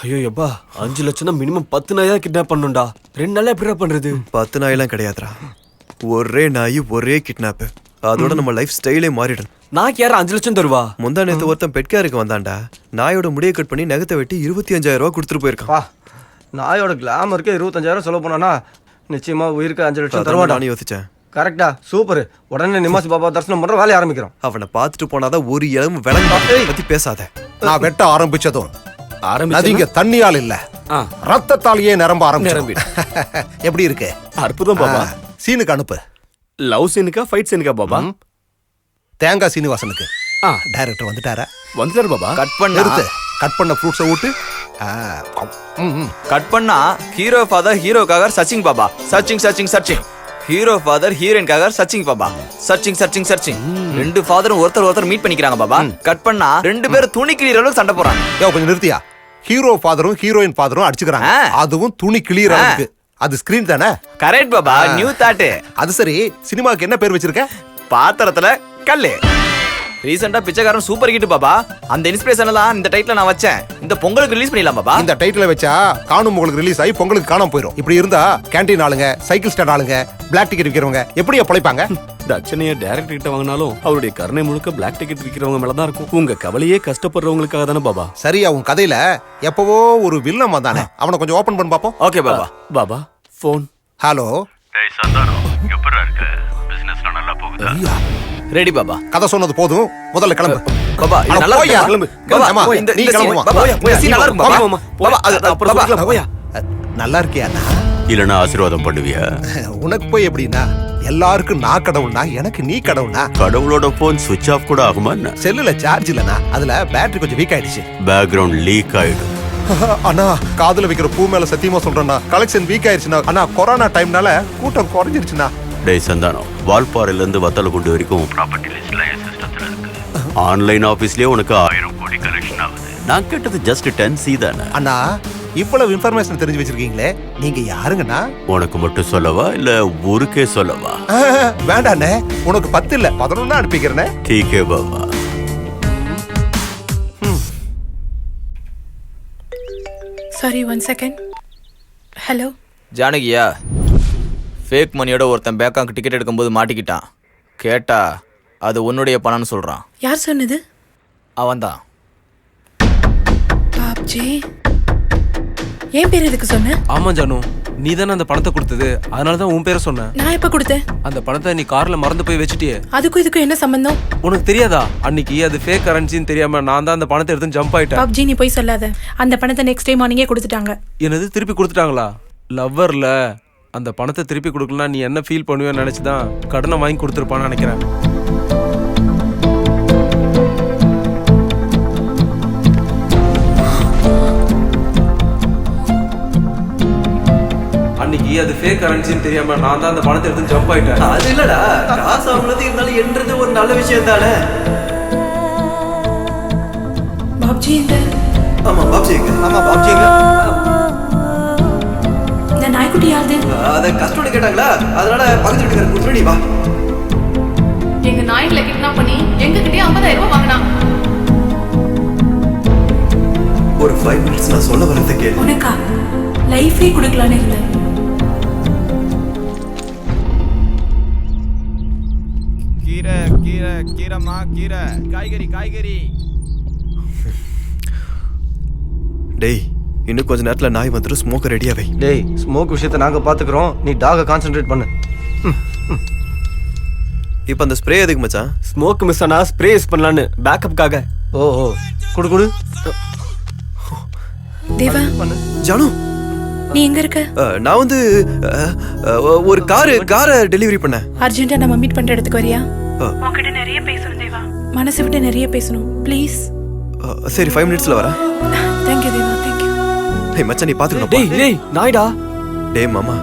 ஐயோ எப்பா 5 லட்சம் தான் மினிமம் 10 நாயா கிட்னாப் பண்ணுண்டா. 2 நாளா எப்படிடா பண்றது? 10 நாயெல்லாம் கிடையாதுடா. ஒரே நாய் ஒரே கிட்னாப். அதோட நம்ம லைஃப் ஸ்டைலே மாறிடும். நாய்க்கு யாரும் 5 லட்சம் தருவா? முந்தா நேத்து ஒருத்தன் பெட்காருக்கு வந்தான்டா. நாயோட முடியை கட் பண்ணி நகத்தை வெட்டி 25,000 ரூபா கொடுத்துட்டு போயிருக்கான். நாயோட கிளாமருக்கு 25,000 செலவு பண்ணானா நிச்சயமா உயிருக்கு 5 லட்சம் தருவாடா. நான் யோசிச்சேன். கரெக்டா, சூப்பர். உடனே நிமாசி பாபா தரிசனம் பண்ற வேலையை ஆரம்பிக்கிறோம். அவனை பார்த்துட்டு போனாதான் ஒரு இளம் விளங்க பத்தி பேசாத. நான் வெட்ட ஆரம்பிச்சதும் நதிங்க தண்ணியால் இல்ல ரத்தத்தாலேயே நிரம்ப ஆரம்பிச்சு. எப்படி இருக்கு? அற்புதம் பாபா. சீனுக்கு அனுப்பு. லவ் சீனுக்கா ஃபைட் சீனுக்கா பாபா? தேங்காய் சீனிவாசனுக்கு. டைரக்டர் வந்துட்டாரா? வந்துட்டாரு பாபா. கட் பண்ண ஃப்ரூட்ஸை ஊட்டு. கட் பண்ணா ஹீரோ ஃபாதர் ஹீரோக்காக searching Baba. Searching hero father ஹீரோயின்காக சர்ச்சிங் பாபா. சர்ச்சிங் ரெண்டு ஃபாதரும் ஒருத்தர் மீட் பண்ணிக்கிறாங்க பாபா. கட் பண்ணா 2 பேரும் துணி கிளியற அளவுக்கு சண்டை போறாங்க. கொஞ்சம் நிறுத்தியா? ஹீரோ ஃபாதரும் ஹீரோயின் ஃபாதரும் அடிச்சுக்கிறாங்க. அதுவும் துணி கிளியற அளவுக்கு. அது ஸ்கிரீன் தானே? கரெக்ட் பாபா. New thought. அது சரி, சினிமாக்கு என்ன பேர் வச்சிருக்க? பாத்திரத்துல கல்லு. ரீசெண்டா பிச்சைக்காரன் சூப்பர் ஹிட் பாபா. அந்த இன்ஸ்பிரேஷன்ல தான் இந்த டைட்டில் நான் வச்சேன். இந்த பொங்கலுக்கு ரிலீஸ் பண்ணிடலாம் பாபா. இந்த டைட்டில் வச்சா காணும் பொங்கலுக்கு ரிலீஸ் ஆகி பொங்கலுக்கு காணாம போயிடும். இப்படி இருந்தா கேண்டீன் ஆளுங்க, சைக்கிள் ஸ்டாண்ட் ஆளுங்க, பிளாக் டிக்கெட் விக்கிறவங்க எப்படியா பிழைப்பாங்க? தட்சணைய டைரக்டர் கிட்ட வாங்கினாலும் அவருடைய கருணை முழுக்க பிளாக் டிக்கெட் விக்கிறவங்க மேலதான் இருக்கும். உங்க கவலையே கஷ்டப்படுறவங்களுக்காக தானே பாபா. சரியா, உன் கதையில எப்பவோ ஒரு வில்லன் வந்தானே, அவனை கொஞ்சம் ஓபன் பண்ணி பாப்போம். Okay Baba. Baba phone. Hello. டேய் சந்தானம், எப்பறா இருக்க? பிசினஸ்ல நல்லா போகுதா? ரெடி பாபா. கதை சொன்னது போதும், முதல்ல கிளம்பு. பாபா இது நல்லா இருக்கு. கிளம்பு பாபா. நீ கிளம்புமா? பாபா சீன் நல்லா இருக்கு பாபா. பாபா அப்புறம் பார்க்கலாம் போயா. நல்லா இருக்கியா? இல்லனா ஆசீர்வாதம் பண்ணுவியா? உனக்கு போய் எப்படின்னா, எல்லாருக்கும் நான் கடவுள்னா எனக்கு நீ கடவுள்னா? கடவுளோட போன் ஸ்விட்ச் ஆஃப் கூட ஆகுமா? செல்லுல சார்ஜ் இல்லனா, அதுல பேட்டரி கொஞ்சம் வீக் ஆயிடுச்சு. பேக்ரவுண்ட் லீக் ஆயிடும். அண்ணா, காதுல வைக்கிற பூ மேல சத்தியமா சொல்றேன்னா, கலெக்ஷன் வீக் ஆயிடுச்சுனா. அண்ணா, கொரோனா டைம்னால கூட்டம் குறைஞ்சிருச்சுனா. டேய் சந்தானம், வால்பாறையில இருந்து வத்தலகுண்டு வரைக்கும் ப்ராப்பர்ட்டி லிஸ்ட்ல என் சிஸ்டத்துல இருக்கு. ஆன்லைன் ஆபீஸ்லயே உனக்கு 1000 கோடி கலெக்ஷன் ஆகுது. நான் கேட்டது ஜஸ்ட் 10C தானே. அண்ணா, இவ்வளவு இன்ஃபர்மேஷன் தெரிஞ்சு வச்சிருக்கீங்களே, நீங்க யாருங்கண்ணா? உனக்கு மட்டும் சொல்லவா இல்ல ஊருக்கே சொல்லவா? வேண்டாண்ணே, உனக்கு 10 இல்ல 11 அனுப்பிக்கிறேன். டீகே பாபா. Sorry, 1 second. ஹலோ ஜானகியா, ஃபேக் மணியோட ஒருத்தன் பேங்காக் டிக்கெட் எடுக்கும்போது மாட்டிக்கிட்டான். கேட்டா அது உன்னுடைய பணம்னு சொல்றான். யார் சொன்னது? அவன்தான். பாப்ஜி, ஏன் பேர் எதுக்கு சொன்ன? ஆமா ஜானு, நீ தானே அந்த பணத்தை கொடுத்தது. அதனாலதான் உன் பேரை சொன்னேன். நான் எப்ப கொடுத்தேன்? அந்த பணத்தை நீ கார்ல மறந்து போய் வச்சுட்டியே. அதுக்கும் இதுக்கும் என்ன சம்பந்தம்? உனக்கு தெரியாதா? அன்னைக்கு அது ஃபேக் கரன்சின்னு தெரியாம நான் தான் அந்த பணத்தை எடுத்து ஜம்ப் ஆயிட்டேன். பாப்ஜி, நீ போய் சொல்லாத. அந்த பணத்தை நெக்ஸ்ட் டே மார்னிங்கே கொடுத்துட்டாங்க. என்னது, திருப்பி கொடுத்துட்டாங்களா? லவ்வர்ல அந்த பணத்தை திருப்பி கொடுக்கலாம் நீ என்ன ஃபீல் பண்ணுவேன்னு நினைச்சுதான் கடனை வாங்கி கொடுத்துருப்பான்னு நினைக்கிறேன். அன்னைக்கு அது ஃபேக் கரன்சின்னு தெரியாம நான் தான் அந்த பணத்தை எடுத்து ஜம்ப் ஆயிட்டேன். அது இல்லடா, காசு அவங்களது இருந்தாலும் என்றது ஒரு நல்ல விஷயம் தானே. பாப்ஜி எங்க? ஆமா பாப்ஜி எங்க? இந்த நாய்க்குட்டி யாரு? அத கஸ்டோட கேட்டாங்களா, அதனால பக்கத்து வீட்டுக்காரர் கொடுத்துரு. நீ வா. எங்க நாய்களை கிட்னாப் பண்ணி எங்க கிட்டே 50,000 ரூபாய் வாங்கினான். ஒரு 5 மினிட்ஸ் நான் சொல்ல வரது கேளு. உனக்கா லைஃபே கொடுக்கலான்னு இருந்தேன். கீரைமா கீரை, காய்கறி. டேய், இன்னும் கொஞ்ச நேரத்துல நாய் வந்துரும். ஸ்மோக் ரெடியா வை. டேய், ஸ்மோக் விஷயத்தை நாங்க பாத்துக்கிறோம். நீ டாக கான்சென்ட்ரேட் பண்ணு. இப்போ அந்த ஸ்ப்ரே எதுக்கு மச்சான்? ஸ்மோக் மிஸ் ஆனா ஸ்ப்ரே யூஸ் பண்ணலான்னு பேக்கப்காக. ஓ குடு. தேவா, ஜானு, நீ எங்க இருக்க? நான் வந்து ஒரு காரை டெலிவரி பண்ணேன். அர்ஜென்ட்டா நம்ம மீட் பண்ற இடத்துக்கு வரியா? உன்கிட்ட நிறைய பேசணும் தேவா. மனசை விட்டு நிறைய பேசணும் ப்ளீஸ். சரி, 5 மினிட்ஸ்ல வரேன். Thank you Deva, thank you. டேய் மச்சான், நீ பாத்துக்கணும். டேய் நாய்டா. டேய் மாமா,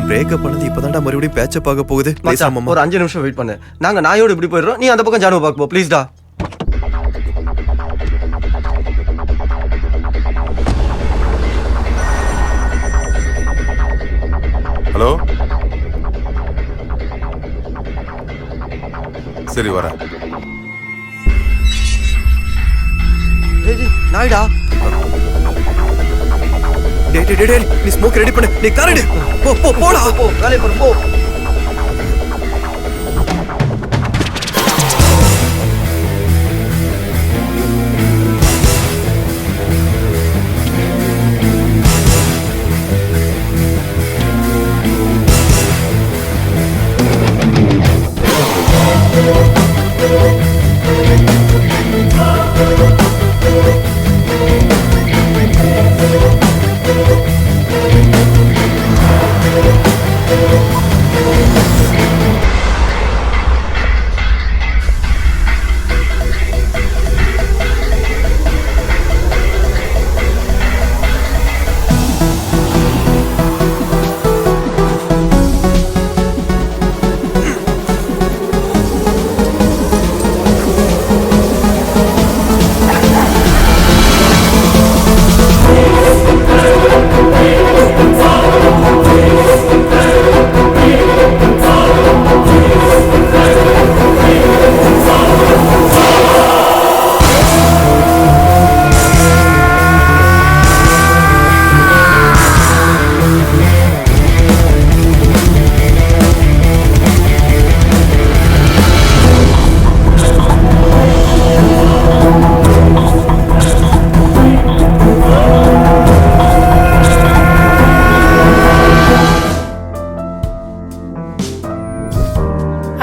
பிரேக்கப் பண்ணது இப்பதான்டா மறுபடியும் பேட்சப் ஆக போகுது. மச்சான், ஒரு 5 நிமிஷம் வெயிட் பண்ணு. நாங்க நாயோட இப்படி போயிடுறோம். நீ அந்த பக்கம் ஜானுவை பார்க்க போ ப்ளீஸ் டா. ஹலோ, சரி வரேன். நாய்டா. டேய் நீ ஸ்மோக் ரெடி பண்ணு. நீ கார் எடு. போடா. போ வேலைய பாரு போ.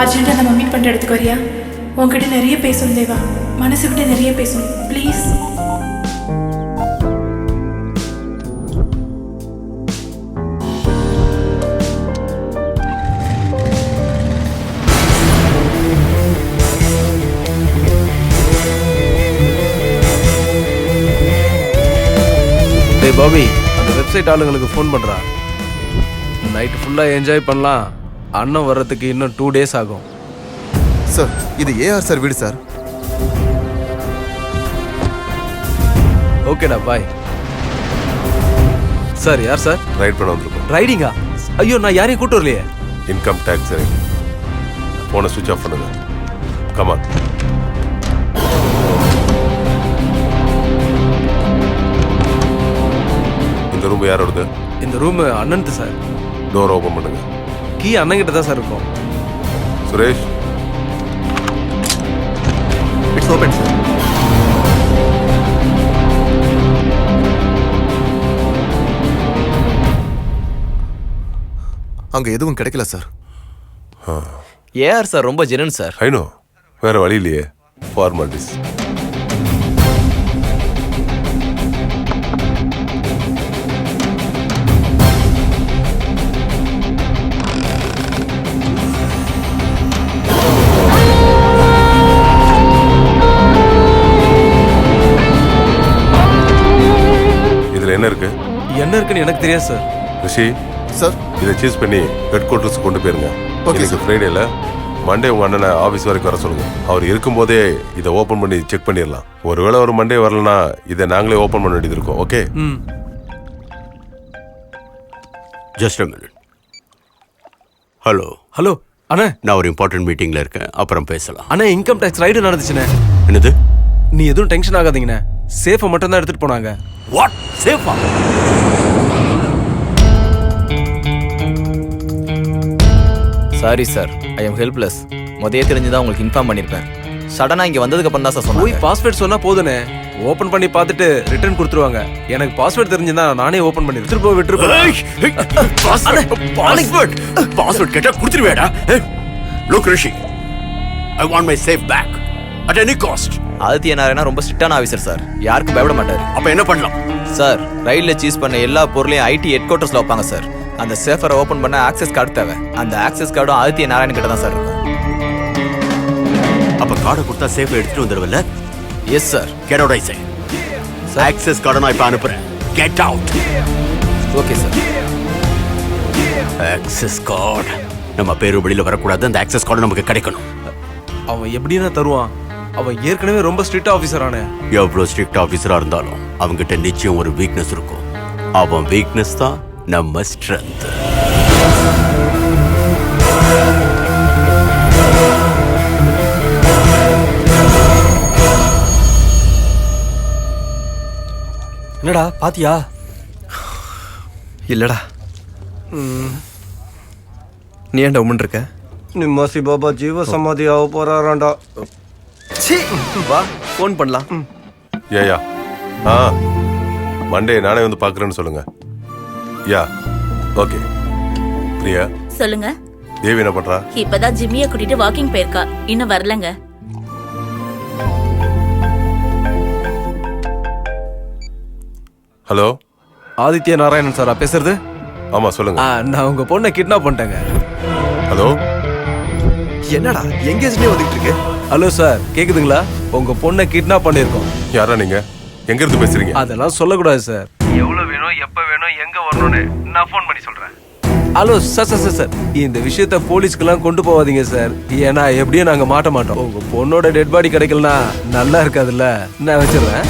அர்ஜென்ட்டாக நம்ம மீட் பண்ணுற இடத்துக்கு வரியா? உங்ககிட்ட நிறைய பேசணும் தேவா, மனசு விட்டு நிறைய பேசணும் ப்ளீஸ். டேய் பாபி, அந்த வெப்சைட் ஆளுங்களுக்கு ஃபோன் பண்ணுறா. நைட்டு ஃபுல்லாக என்ஜாய் பண்ணலாம். அண்ணன் வர்றதுக்கு இன்னும் 2 days ஆகும். சார் இது ஏஆர் சார் வீடு சார். ஓகேடா பாய். சார் யார் சார்? ரைட் பண்ண வந்திருக்கோம். ரைடிங்கா? ஐயோ நான் யாரையும் கூட்டு வரலையே. இன்கம் டேக்ஸ் சரி. ஃபோனை சுவிட்ச் ஆஃப் பண்ணுங்க. கமான். இந்த ரூம் யாரோடது? இந்த ரூம் அண்ணன்து சார். டோர் ஓபன் பண்ணுங்க. கீ அண்ணன்கிட்ட தான் சார் இருக்கும். Suresh it's open sir. அங்க எதுவும் கிடைக்கல சார். ஏஆர் சார் ரொம்ப ஜெனன் சார். ஐநோ வேற வழி இல்லையே. ஃபார்மாலிட்டிஸ். என்ன இருக்கு? என்ன இருக்குன்னு எனக்கு தெரியாது சார். ரிஷி சார் இதை சீஸ் பண்ணி ஹெட் குவார்ட்டர்ஸ் கொண்டு போயிருங்க. இன்னைக்கு ஃப்ரைடேல மண்டே உங்க அண்ணனை ஆபீஸ் வரைக்கும் வர சொல்லுங்க. அவர் இருக்கும்போதே இதை ஓபன் பண்ணி செக் பண்ணிடலாம். ஒருவேளை ஒரு மண்டே வரலனா இதை நாங்களே ஓபன் பண்ண வேண்டியது இருக்கும். Okay? Just a minute. Hello hello அண்ணே, நான் ஒரு இம்பார்ட்டன்ட் மீட்டிங்ல இருக்கேன். அப்புறம் பேசலாம். அண்ணே இன்கம் டேக்ஸ் ரைடு நடந்துச்சுண்ணே. என்னது? நீ எதுவும் டென்ஷன் ஆகாதீங்கண்ணே. சேஃபை மட்டும் தான் எடுத்துட்டு போனாங்க. வாட்? சேஃபா? Sorry sir, I am helpless. முதல்ல தெரிஞ்சுதான் உங்களுக்கு இன்ஃபார்ம் பண்ணிருப்பேன். சடனா இங்க வந்ததுக்கு அப்புறம் தான் சார் போய் சொன்னாங்க. பாஸ்வேர்ட் சொன்னா போதுனே, ஓபன் பண்ணி பார்த்துட்டு ரிட்டர்ன் கொடுத்துருவாங்க. எனக்கு பாஸ்வேர்ட் தெரிஞ்சிருந்தா நானே ஓபன் பண்ணி விட்டுருப்பேன். பாஸ்வேர்ட் கேட்டா கொடுத்துருவேடா. Look Rishi, I want my safe back at any cost. Aditya Narayana ரொம்ப ஸ்ட்ரிக்டான ஆஃபீஸர் சார். யாருக்கும் பயப்பட மாட்டாரு. அப்ப என்ன பண்ணலாம் சார்? ரயில்ல சீஸ் பண்ண எல்லா பொருளையும் ஐடி ஹெட் குவார்ட்டர்ஸ்ல வைப்பாங்க சார். அந்த சேஃபரை ஓபன் பண்ண ஆக்சஸ் கார்டு தேவை. அந்த ஆக்சஸ் கார்டும் ஆதித்ய நாராயணன் கிட்ட தான் சார் இருக்கும். அப்ப கார்டை கொடுத்தா சேஃப் எடுத்துட்டு வந்துருவல்ல? Yes sir. Get out I say. Access கார்டை நான் இப்ப அனுப்புறேன். Get out. Okay sir. Access card நம்ம பேரு வெளியில வரக்கூடாது. அந்த ஆக்சஸ் கார்டு நமக்கு கிடைக்கணும். அவன் எப்படின்னா தருவான்? அவன் ஏற்கனவே ரொம்ப ஸ்ட்ரிக்ட் ஆஃபீஸரானே. எவ்வளவு ஸ்ட்ரிக்ட் ஆஃபீஸரா இருந்தாலும் அவங்ககிட்ட நிச்சயம் ஒரு வீக்னஸ் இருக்கும். அவன் வீக்னஸ் தான் நம்ம ஸ்ட்ரென்த். என்னடா பாத்தியா? இல்லடா. நீ ஏன்டா உம்மன் இருக்க? நிம்மாசி பாபா ஜீவ சமாதி ஆக போறாராண்டா. சீ, வா ஃபோன் பண்ணலாம். ஏயா மண்டே நானே வந்து பார்க்குறேன்னு சொல்லுங்க. Yeah okay. பிரியா, சொல்லுங்க. தேவி என்ன பண்றா? இப்பதான் ஜிம்மிய கூட்டிட்டு வாக்கிங் போயிருக்கா, இன்னும் வரலங்க. ஹலோ, ஆதித்ய நாராயணன் சாரா பேசுறது? ஆமா சொல்லுங்க. நான் உங்க பொண்ணை கிட்னாப் பண்ணிட்டேங்க. ஹலோ, என்னடா எங்கேஜ்லயே வந்துட்டு இருக்கு? ஹலோ சார், கேக்குதுங்களா? உங்க பொண்ணை கிட்னாப் பண்ணிருக்கோம். யாரா நீங்க? எங்க இருந்து பேசுறீங்க? அதெல்லாம் சொல்லக்கூடாது சார். எவ்வளவு வேணும், எப்ப வேணும், எங்க வரணும்னு நான் ஃபோன் பண்ணி சொல்றேன். Hello sir sir sir sir, இந்த விஷயத்த போலீஸ்க்கெல்லாம் கொண்டு போவாதீங்க சார். ஏன்னா எப்படியும் நாங்க மாட்ட மாட்டோம். உங்க பொண்ணோட டெட் பாடி கிடைக்கலனா நல்லா இருக்காதுல்ல. நான் வச்சிடுறேன்.